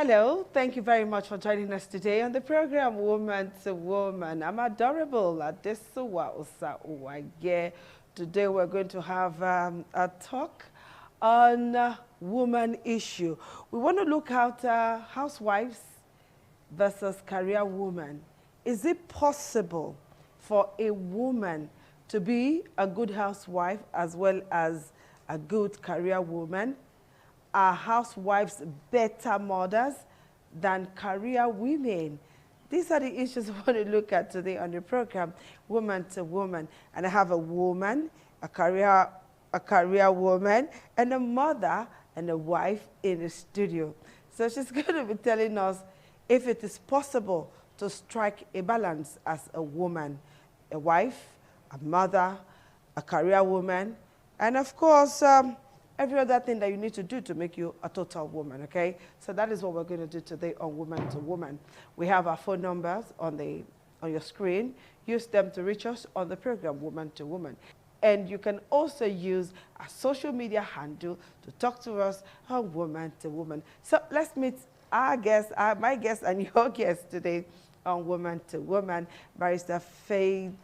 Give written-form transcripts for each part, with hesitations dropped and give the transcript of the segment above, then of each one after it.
Hello, thank you very much for joining us today on the program Woman to Woman. I'm adorable at this. Today we're going to have a talk on woman issue. We want to look at housewives versus career woman. Is it possible for a woman to be a good housewife as well as a good career woman? Are housewives better mothers than career women? These are the issues we want to look at today on the program, Woman to Woman. And I have a woman, a career woman, and a mother and a wife in the studio. So she's going to be telling us if it is possible to strike a balance as a woman, a wife, a mother, a career woman, and of course, every other thing that you need to do to make you a total woman, okay? So that is what we're going to do today on Woman to Woman. We have our phone numbers on your screen. Use them to reach us on the program Woman to Woman. And you can also use a social media handle to talk to us on Woman to Woman. So let's meet our guest, my guest and your guest today on Woman to Woman, Barrister Faith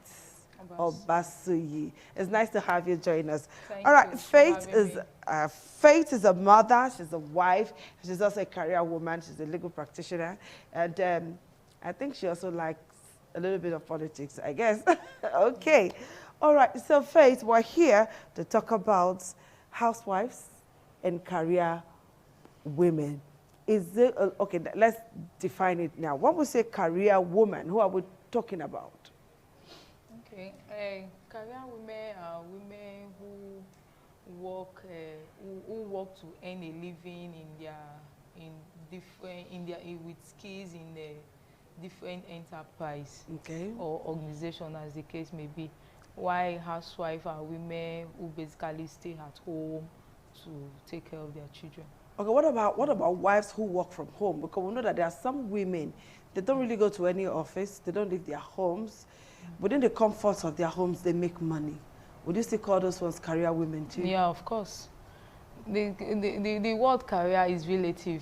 Obasuyi. It's nice to have you join us. All right, Faith is a mother, she's a wife, she's also a career woman, she's a legal practitioner, and I think she also likes a little bit of politics, I guess. Okay. All right, so Faith, we're here to talk about housewives and career women. Is it, okay, let's define it now. When we say career woman, who are we talking about? Okay, career women are women who work to earn a living with skills in a different enterprise, okay, or organization, as the case may be. While housewives are women who basically stay at home to take care of their children. Okay, what about wives who work from home? Because we know that there are some women, they don't really go to any office, they don't leave their homes. Within the comforts of their homes, they make money. Would you still call those ones career women too? Yeah, of course. The word career is relative.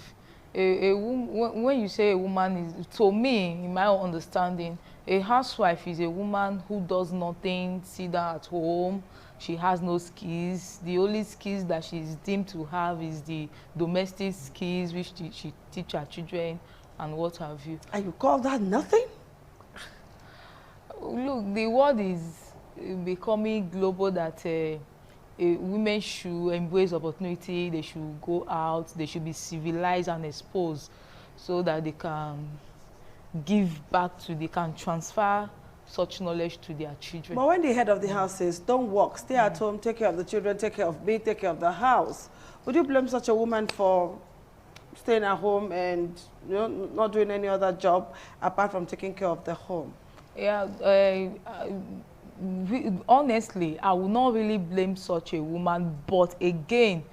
When you say a woman is, to me, in my understanding, a housewife is a woman who does nothing, sit down at home. She has no skills. The only skills that she's deemed to have is the domestic skills, which she teach her children and what have you. And you call that nothing? Look, the world is becoming global that women should embrace opportunity, they should go out, they should be civilized and exposed so that they can they can transfer such knowledge to their children. But when the head of the house says, don't work, stay at home, take care of the children, take care of me, take care of the house, would you blame such a woman for staying at home and not doing any other job apart from taking care of the home? Yeah, honestly, I will not really blame such a woman, but again,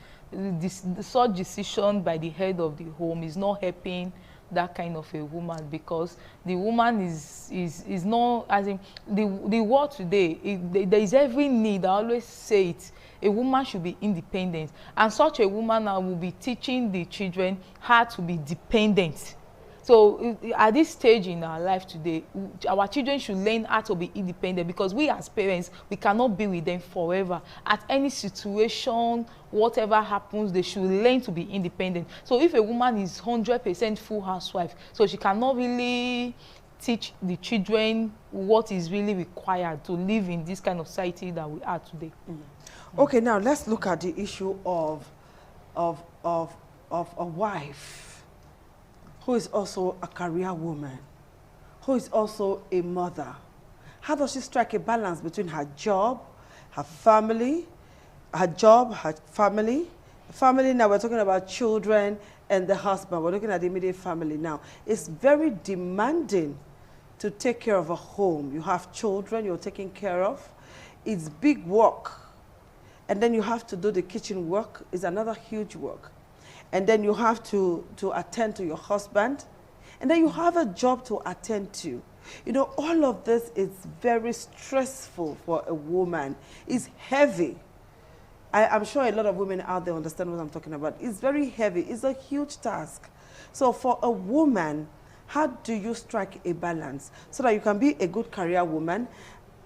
such decision by the head of the home is not helping that kind of a woman, because the woman is not, as in the world today, there is every need. I always say it, a woman should be independent, and such a woman now will be teaching the children how to be dependent. So at this stage in our life today, our children should learn how to be independent, because we as parents, we cannot be with them forever. At any situation, whatever happens, they should learn to be independent. So if a woman is 100% full housewife, so she cannot really teach the children what is really required to live in this kind of society that we are today. Okay, now let's look at the issue of a wife who is also a career woman, who is also a mother. How does she strike a balance between her job, her family, family, now we're talking about children and the husband. We're looking at the immediate family now. It's very demanding to take care of a home. You have children you're taking care of. It's big work. And then you have to do the kitchen work. It's another huge work. And then you have to attend to your husband. And then you have a job to attend to. You know, all of this is very stressful for a woman. It's heavy. I'm sure a lot of women out there understand what I'm talking about. It's very heavy. It's a huge task. So for a woman, how do you strike a balance so that you can be a good career woman,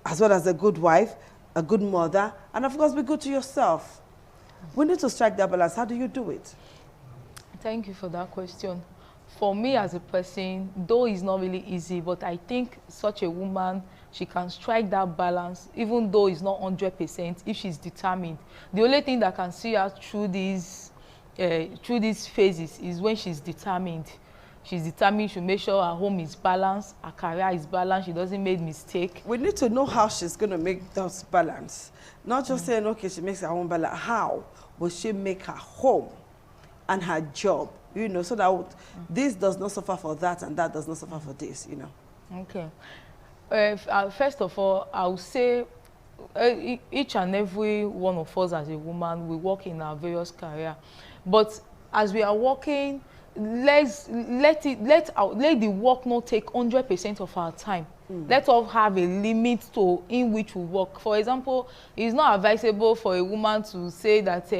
as well as a good wife, a good mother, and of course be good to yourself? We need to strike that balance. How do you do it? Thank you for that question. For me as a person, though it's not really easy, but I think such a woman, she can strike that balance, even though it's not 100% if she's determined. The only thing that can see her through these phases is when she's determined. She's determined to make sure her home is balanced, her career is balanced, she doesn't make mistake. We need to know how she's going to make that balance. Not just saying, okay, she makes her home balance. How will she make her home and her job, you know, so that this does not suffer for that and that does not suffer for this, you know? Okay. First of all, I would say each and every one of us as a woman, we work in our various careers. But as we are working, let the work not take 100% of our time. Let us have a limit to in which we work. For example, it's not advisable for a woman to say that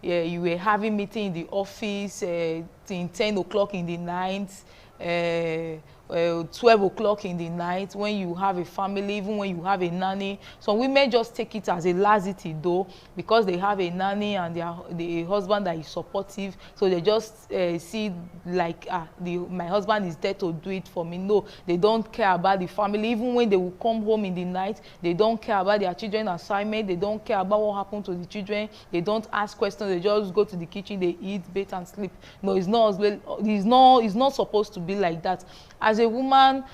you were having meeting in the office till 10 o'clock in the night, 12 o'clock in the night, when you have a family, even when you have a nanny. Some women just take it as a laxity though, because they have a nanny and the husband that is supportive, so they just see like my husband is there to do it for me. No, they don't care about the family. Even when they will come home in the night, they don't care about their children assignment, they don't care about what happened to the children, they don't ask questions, they just go to the kitchen, they eat, bathe and sleep. No, it's not supposed to be like that. As a woman,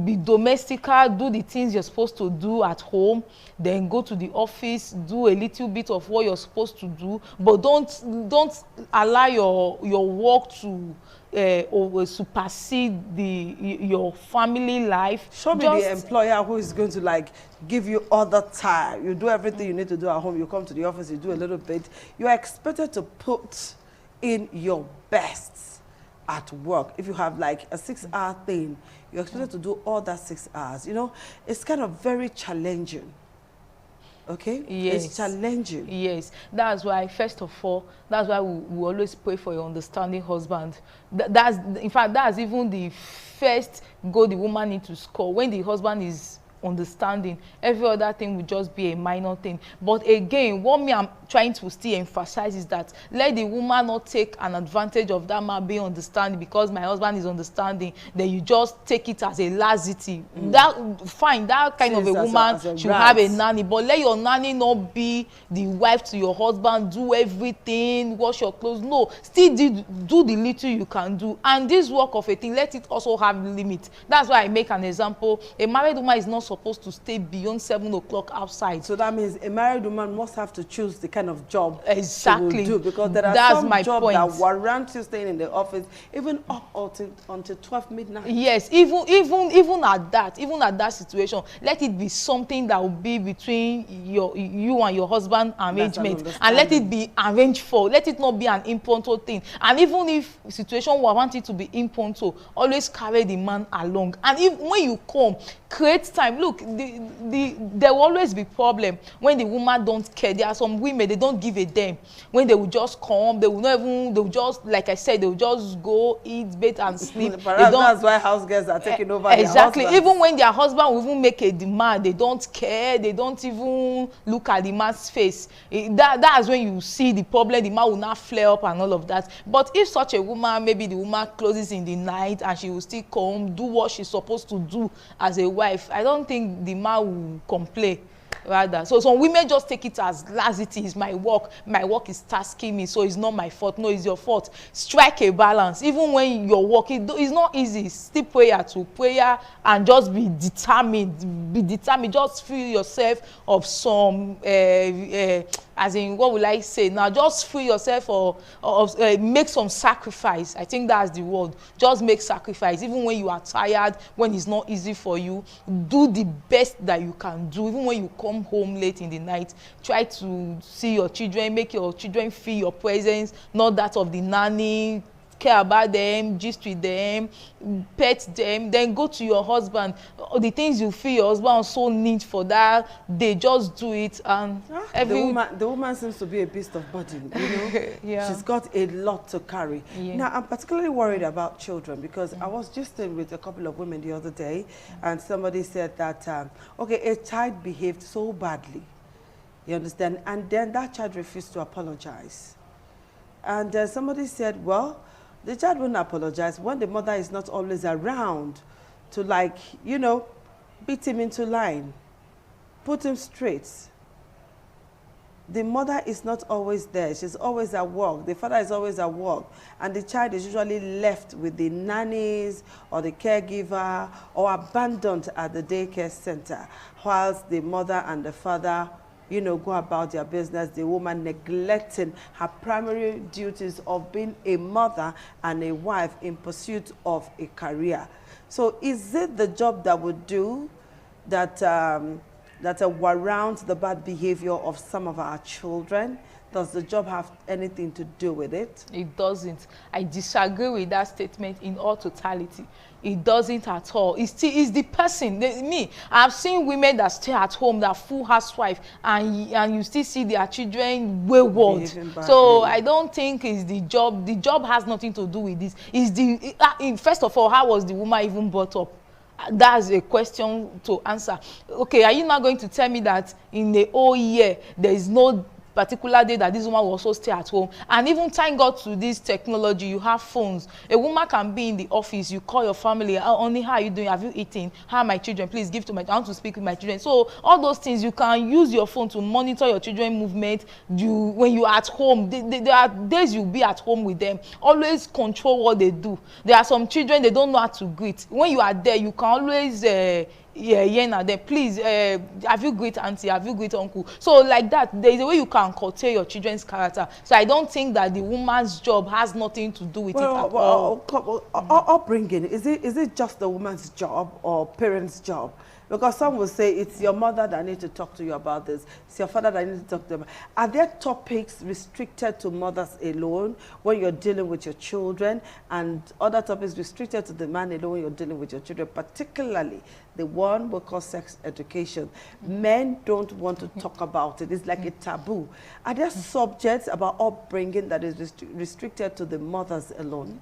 be domestical, do the things you're supposed to do at home, then go to the office, do a little bit of what you're supposed to do, but don't allow your work to supersede your family life. Show me the employer who is going to like give you all the time. You do everything you need to do at home, you come to the office, you do a little bit. You are expected to put in your best at work. If you have like a 6-hour thing, you're expected to do all that 6 hours. You know, it's kind of very challenging. Okay? Yes. It's challenging. Yes. That's why, first of all, that's why we always pray for your understanding husband. In fact, that's even the first goal the woman needs to score. When the husband is understanding, every other thing will just be a minor thing. But again, what I'm trying to still emphasize is that let the woman not take an advantage of that man being understanding. Because my husband is understanding, then you just take it as a laxity. That fine, that kind of a woman should have a nanny, but let your nanny not be the wife to your husband, do everything, wash your clothes. No, still do the little you can do. And this work of a thing, let it also have limits. That's why I make an example. A married woman is not supposed to stay beyond 7 o'clock outside. So that means a married woman must have to choose the kind of job exactly she will do, because there are some jobs that warrant you staying in the office even up until 12 midnight. Yes, even at that situation, let it be something that will be between you and your husband arrangement, and let it be arranged for. Let it not be an impromptu thing. And even if situation warrant it to be impromptu, always carry the man along. And if when you come, create time. Look, there will always be problem when the woman don't care. There are some women, they don't give a damn. When they will just come, they will not even, they will just, like I said, they will just go eat, bathe and sleep. That's why house girls are taking over exactly. Even when their husband will even make a demand, they don't care. They don't even look at the man's face. That's when you see the problem. The man will not flare up and all of that. But if such a woman, maybe the woman closes in the night and she will still come, do what she's supposed to do as a wife, I don't think the man will complain. Rather, so some women just take it as laxity. It's my work is tasking me, so it's not my fault. No, it's your fault. Strike a balance. Even when you're working, it's not easy. Still prayer to prayer and just be determined. Just free yourself of some as in, what will I say now, just free yourself of make some sacrifice. I think that's the word. Just make sacrifice. Even when you are tired, when it's not easy for you, do the best that you can do. Even when you come home late in the night, try to see your children, make your children feel your presence, not that of the nanny care about them, gist with them, pet them, then go to your husband. The things you feel your husband so need for that, they just do it. And the woman seems to be a beast of burden, you know. Yeah. She's got a lot to carry. Yeah. Now, I'm particularly worried about children because I was just with a couple of women the other day, and somebody said that, okay, a child behaved so badly, you understand, and then that child refused to apologize. And somebody said, well, the child wouldn't apologize when the mother is not always around to, like, you know, beat him into line, put him straight. The mother is not always there. She's always at work. The father is always at work. And the child is usually left with the nannies or the caregiver or abandoned at the daycare center, whilst the mother and the father, you know, go about their business, the woman neglecting her primary duties of being a mother and a wife in pursuit of a career. So is it the job that would do that, that warrant the bad behavior of some of our children? Does the job have anything to do with it? It doesn't. I disagree with that statement in all totality. It doesn't at all. It's the person. Me, I've seen women that stay at home, that full housewife, and you still see their children wayward. So I don't think it's the job. The job has nothing to do with this. First of all, how was the woman even brought up? That's a question to answer. Okay, are you not going to tell me that in the whole year there is no particular day that this woman will also stay at home? And even thank God to this technology, you have phones. A woman can be in the office, you call your family, only how are you doing, have you eaten, how are my children, please give to my, I want to speak with my children. So all those things, you can use your phone to monitor your children movement. When you are at home, there are days you'll be at home with them. Always control what they do. There are some children, they don't know how to greet. When you are there, you can always then please, have you greet auntie, have you greet uncle? So like that, there is a way you can curtail your children's character. So I don't think that the woman's job has nothing to do with it at all. Upbringing, is it just the woman's job or parents' job? Because some will say it's your mother that needs to talk to you about this. It's your father that needs to talk to them. Are there topics restricted to mothers alone when you're dealing with your children, and other topics restricted to the man alone when you're dealing with your children, particularly the one we call sex education? Men don't want to talk about it. It's like a taboo. Are there subjects about upbringing that is restricted to the mothers alone?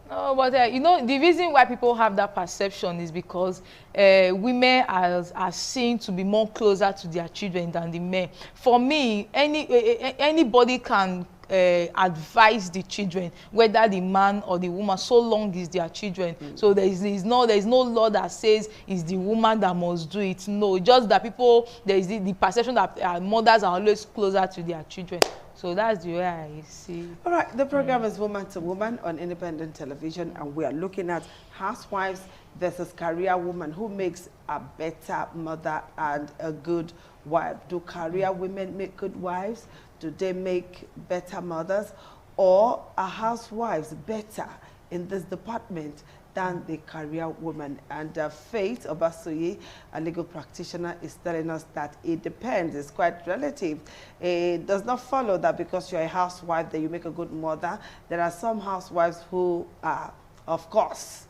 No, but you know, the reason why people have that perception is because women are seen to be more closer to their children than the men. For me, anybody can advise the children, whether the man or the woman, so long as their children. So there is no law that says it's the woman that must do it. No, just that people, there is the perception that mothers are always closer to their children. So that's the way I see. All right, the program is Woman to Woman on independent television, and we are looking at housewives versus career woman. Who makes a better mother and a good wife? Do career women make good wives? Do they make better mothers? Or are housewives better in this department than the career woman? And Faith Obasuyi, a legal practitioner, is telling us that it depends. It's quite relative. It does not follow that because you're a housewife that you make a good mother. There are some housewives who are, of course,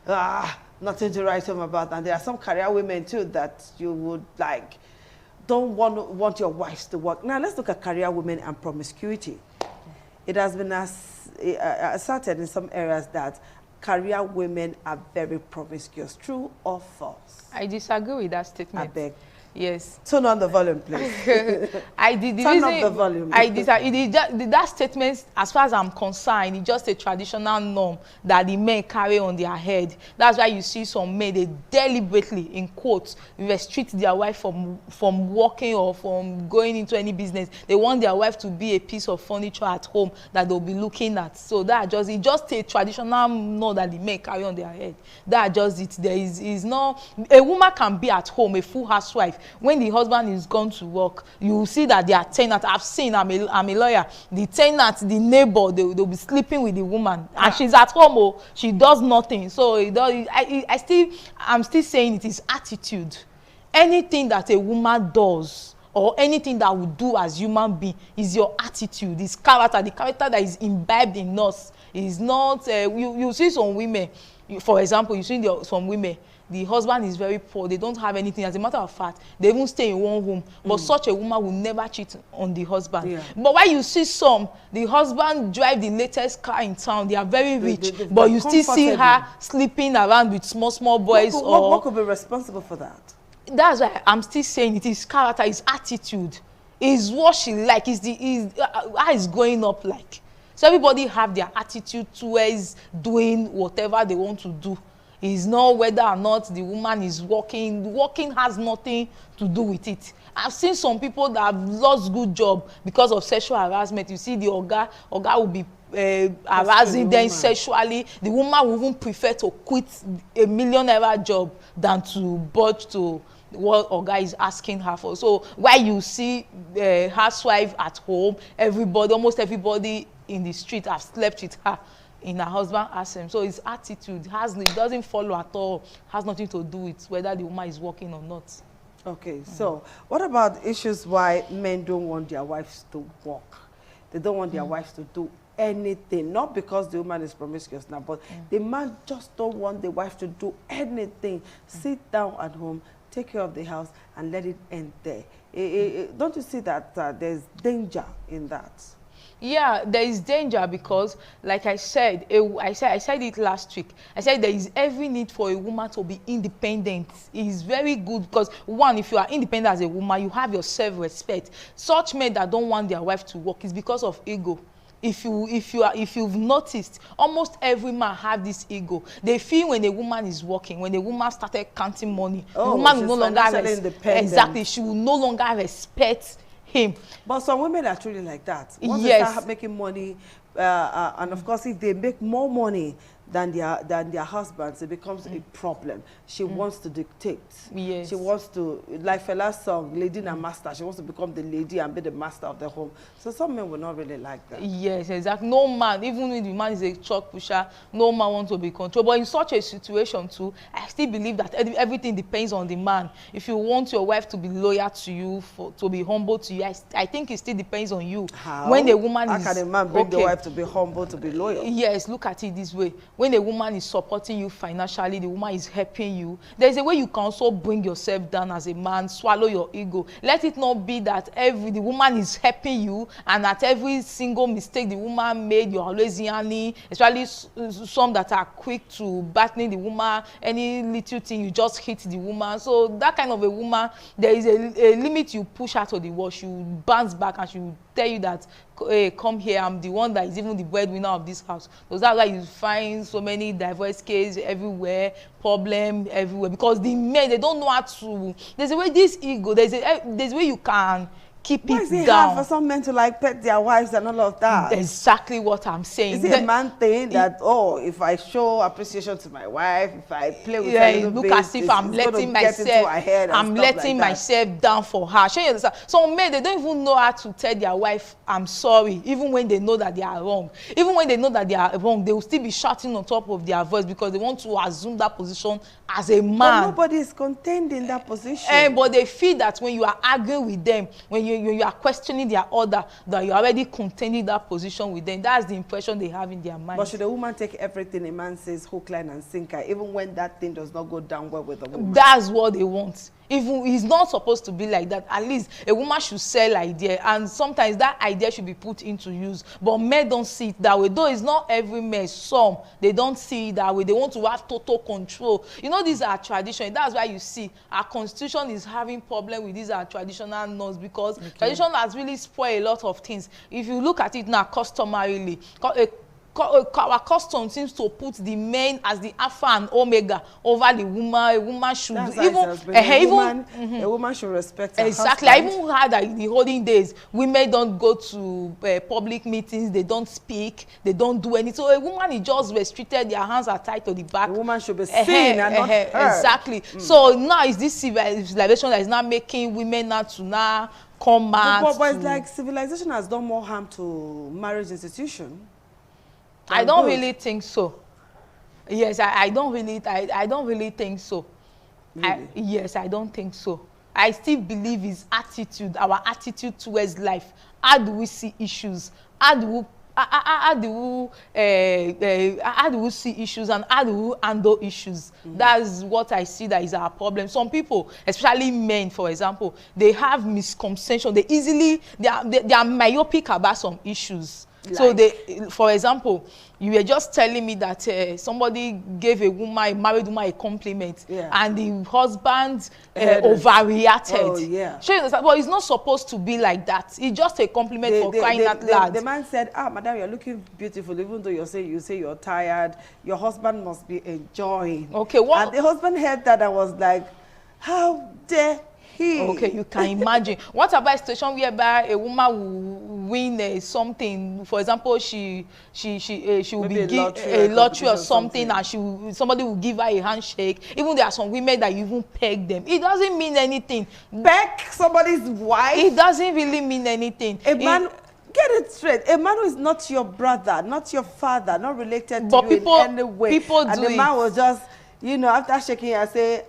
nothing to write home about. And there are some career women too that you would like, don't want your wives to work. Now let's look at career women and promiscuity. It has been asserted in some areas that career women are very promiscuous. True or false? I disagree with that statement. I beg. Yes. Turn on the volume, please. Turn up the volume. That statement, as far as I'm concerned, is just a traditional norm that the men carry on their head. That's why you see some men, they deliberately, in quotes, restrict their wife from working or from going into any business. They want their wife to be a piece of furniture at home that they'll be looking at. So it's just a traditional norm that the men carry on their head. That's just it. There is no, a woman can be at home, a full housewife. When the husband is gone to work, you will see that they are tenants. I've seen, I'm a lawyer, the tenant, the neighbor, they'll be sleeping with the woman. And she's at home, she does nothing. So I'm still saying it is attitude. Anything that a woman does or anything that we do as human being is your attitude, is character, the character that is imbibed in us. Is not you see some women, for example, you see some women, the husband is very poor, they don't have anything. As a matter of fact, they even stay in one room, but such a woman will never cheat on the husband. Yeah. But while you see some, the husband drive the latest car in town, they are very rich, but you still see her sleeping around with small boys. What could be responsible for that? That's why I'm still saying it is character, is attitude, is what she like, is how it's growing up like. So everybody have their attitude towards doing whatever they want to do. It's not whether or not the woman is working. Working has nothing to do with it. I've seen some people that have lost good job because of sexual harassment. You see the oga will be harassing them sexually. The woman will even prefer to quit a $1 million job than to budge to what oga is asking her for. So while you see housewife at home, almost everybody in the street have slept with her in her husband absence. So his attitude it doesn't follow at all, has nothing to do with whether the woman is working or not. Okay, so what about issues why men don't want their wives to work? They don't want their wives to do anything, not because the woman is promiscuous now, but the man just don't want the wife to do anything. Sit down at home, take care of the house, and let it end there. Don't you see that there's danger in that? Yeah, there is danger because, like I said, I said it last week. I said there is every need for a woman to be independent. It is very good because, one, if you are independent as a woman, you have your self-respect. Such men that don't want their wife to work is because of ego. If you've noticed, almost every man have this ego. They feel when a woman is working, when a woman started counting money, the woman will no longer exactly. She will no longer respect him. But some women are truly like that. Once they start making money, and of course, if they make more money than their husbands, it becomes a problem. She wants to dictate. Yes. She wants to, like Fela's song, Lady and Master. She wants to become the lady and be the master of the home. So some men will not really like that. Yes, exactly. No man, even if the man is a chalk pusher, no man wants to be controlled. But in such a situation too, I still believe that everything depends on the man. If you want your wife to be loyal to you, to be humble to you, I think it still depends on you. How? When the woman How can a man bring the wife to be humble, to be loyal? Yes, look at it this way. When a woman is supporting you financially, the woman is helping you, there's a way you can also bring yourself down as a man, swallow your ego. Let it not be that the woman is helping you, and at every single mistake the woman made, you're always yanning, especially some that are quick to battling the woman. Any little thing, you just hit the woman. So that kind of a woman, there is a limit you push her to the wall. She will bounce back and she will tell you that, hey, come here, I'm the one that is even the breadwinner of this house. So that's why you find so many divorce cases everywhere, problem everywhere, because the men, they don't know how to. There's a way this ego, there's a way you can keep it down. Hard for some men to like pet their wives and all of that? Exactly what I'm saying. Is it a man thing that, oh, if I show appreciation to my wife, if I play with her a little look bit, as if I'm letting myself down for her. Some men, they don't even know how to tell their wife, I'm sorry, even when they know that they are wrong. Even when they know that they are wrong, they will still be shouting on top of their voice because they want to assume that position as a man. But nobody is contained in that position. But they feel that when you are arguing with them, when you are questioning their order, that you are already containing that position with them. That's the impression they have in their mind. But should a woman take everything a man says, hook, line, and sinker, even when that thing does not go down well with a woman? That's what they want. Even it's not supposed to be like that. At least a woman should sell idea, and sometimes that idea should be put into use. But men don't see it that way. Though it's not every man, some they don't see it that way. They want to have total control. You know, these are tradition. That's why you see our constitution is having problem with these traditional norms, because tradition has really spoiled a lot of things. If you look at it now, customarily, our custom seems to put the men as the alpha and omega over the woman. A woman should a woman should respect her exactly. husband. I even heard that in the olden days, women don't go to public meetings, they don't speak, they don't do anything. So a woman is just restricted, their hands are tied to the back. A woman should be seen and not heard. Exactly. So now is this civilization that is now making women now come out. But it's like civilization has done more harm to marriage institution. I don't really think so. Yes, I don't really think so. Really? Yes, I don't think so. I still believe is attitude, our attitude towards life. How do we see issues? How do we how do we see issues, and how do we handle issues? That's what I see that is our problem. Some people, especially men, for example, they have misconception. They are myopic about some issues. Like, so they, for example, you were just telling me that somebody gave a married woman a compliment, and the husband overreacted. Oh, yeah. Sure, you understand? But it's not supposed to be like that. It's just a compliment for crying out loud. The man said, madam, you're looking beautiful, even though you say you're tired. Your husband must be enjoying. Okay, what? And the husband heard that and was like, how dare he? Okay, you can imagine. What about a situation whereby a woman will win something? For example, she will be given a lottery or something, and somebody will give her a handshake. Even there are some women that you even peg them. It doesn't mean anything. Peg somebody's wife? It doesn't really mean anything. A man, get it straight. A man who is not your brother, not your father, not related to you in any way. People and the man was just, you know, after shaking, I say,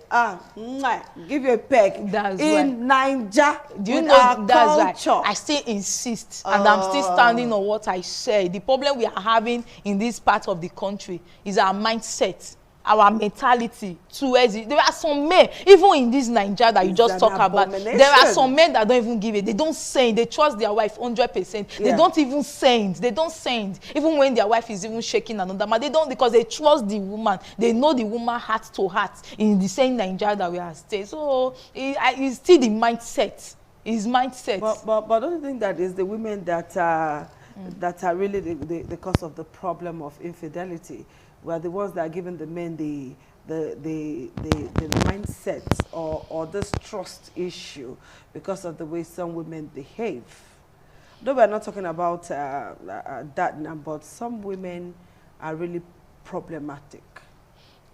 give you a peg. That's in Nigeria, do you know that's culture. I still insist, and I'm still standing on what I said. The problem we are having in this part of the country is our mindset, our mentality towards it. There are some men, even in this Nigeria that you just talk about, there are some men that don't even give it. They don't send. They trust their wife 100%. They don't even send. They don't send. Even when their wife is even shaking another man, they don't, because they trust the woman. They know the woman heart to heart in the same Nigeria that we are staying. So it's still the mindset. His mindset. But don't you think that is the women that are really the cause of the problem of infidelity? Were the ones that are giving the men the mindset or this trust issue because of the way some women behave. Though we're not talking about that now, but some women are really problematic.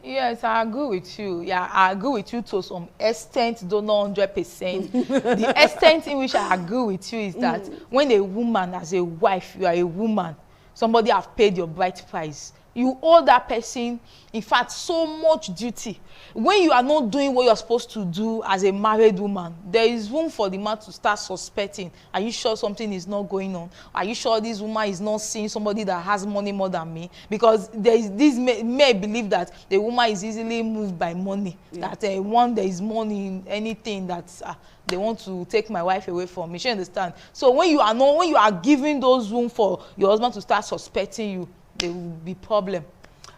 Yes, I agree with you. Yeah, I agree with you to some extent, though not 100%. The extent in which I agree with you is that when a woman, as a wife, you are a woman, somebody have paid your bride price. You owe that person, in fact, so much duty. When you are not doing what you're supposed to do as a married woman, there is room for the man to start suspecting. Are you sure something is not going on? Are you sure this woman is not seeing somebody that has money more than me? Because there is this may believe that the woman is easily moved by money. That one, there is money in anything that they want to take my wife away from me. You understand? So when you are giving those room for your husband to start suspecting you, there will be problem.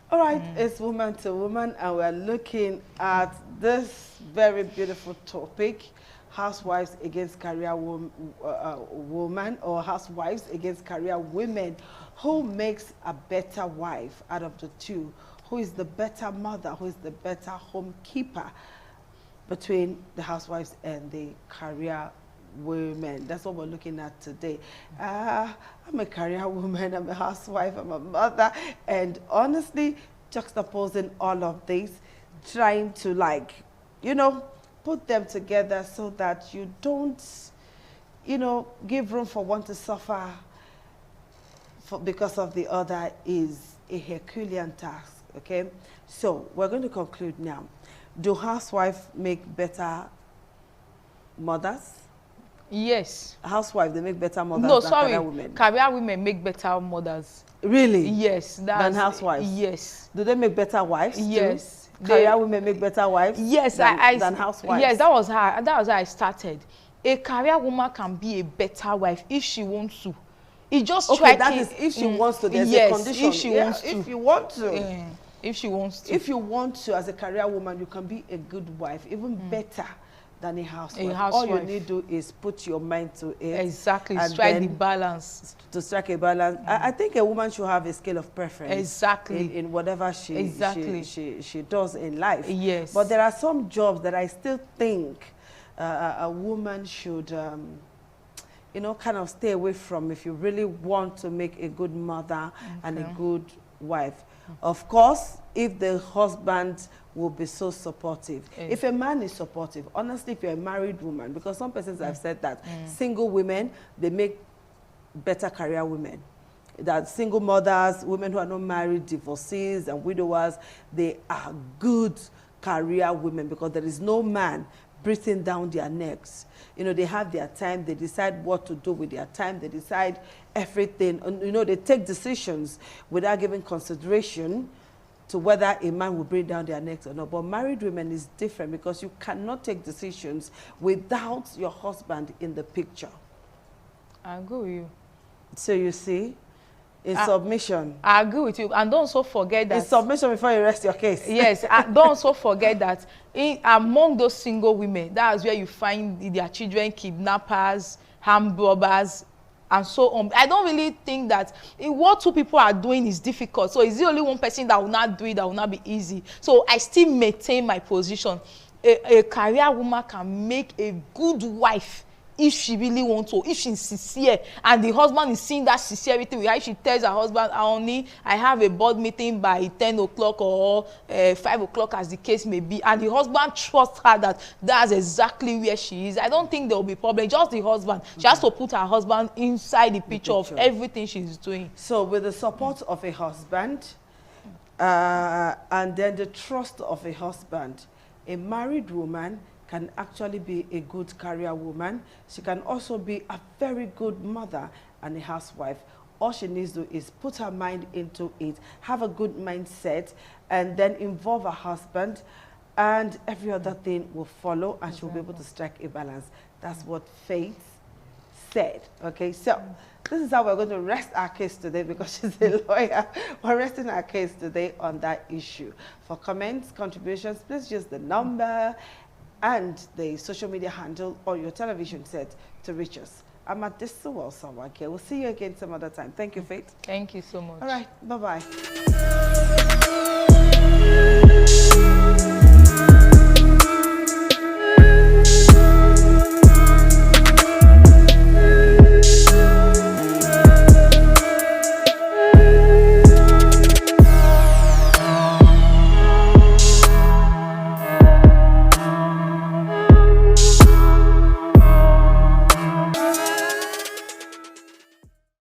All right, it's woman to woman, and we're looking at this very beautiful topic: housewives against career woman, or housewives against career women. Who makes a better wife out of the two? Who is the better mother? Who is the better home keeper between the housewives and the career women? That's what we're looking at today. I'm a career woman, I'm a housewife, I'm a mother, and honestly, juxtaposing all of these, trying to, like, you know, put them together so that you don't, you know, give room for one to suffer because of the other is a Herculean task, okay? So we're going to conclude now. Do housewives make better mothers? Yes. Housewives, they make better mothers than career women. Career women make better mothers. Really? Yes. Than housewives? Yes. Do they make better wives? Yes. Career women make better wives? Yes. Than housewives? Yes, that was how I started. A career woman can be a better wife if she wants to. It just okay, that is if she wants to. There's a condition. If she wants to. If you want to. If she wants to. If you want to, as a career woman, you can be a good wife, even better than a housewife. All you need to do is put your mind to it. Exactly, strike the balance. To strike a balance. I think a woman should have a scale of preference. Exactly. In whatever she does in life. Yes. But there are some jobs that I still think a woman should, you know, kind of stay away from if you really want to make a good mother and a good wife. Of course, if the husband will be so supportive. If a man is supportive, honestly, if you're a married woman, because some persons have said that single women, they make better career women. That single mothers, women who are not married, divorcees and widowers, they are good career women because there is no man breathing down their necks. You know, they have their time, they decide what to do with their time, they decide everything, and you know, they take decisions without giving consideration to whether a man will bring down their necks or not. But married women is different because you cannot take decisions without your husband in the picture. I agree with you. So you see, in submission. I agree with you. And don't also forget that... In submission before you rest your case. Yes, don't also forget that among those single women, that's where you find their children kidnappers, armed robbers, and so on. I don't really think that what two people are doing is difficult. So is it only one person that will not do it, that will not be easy? So I still maintain my position. A career woman can make a good wife if she really wants to, if she's sincere, and the husband is seeing that sincerity with her. If she tells her husband, honey, I have a board meeting by 10 o'clock or 5 o'clock, as the case may be, and the husband trusts her that that's exactly where she is, I don't think there will be problem. Just the husband. She has to put her husband inside the picture of everything she's doing. So with the support of a husband, and then the trust of a husband, a married woman can actually be a good career woman. She can also be a very good mother and a housewife. All she needs to do is put her mind into it, have a good mindset, and then involve her husband, and every other thing will follow, and she'll be able to strike a balance. That's what Faith said. Okay, so this is how we're going to rest our case today, because she's a lawyer. We're resting our case today on that issue. For comments, contributions, please use the number and the social media handle or your television set to reach us. I'm at this Sawake. We'll see you again some other time. Thank you, Faith. Thank you so much. All right, bye-bye.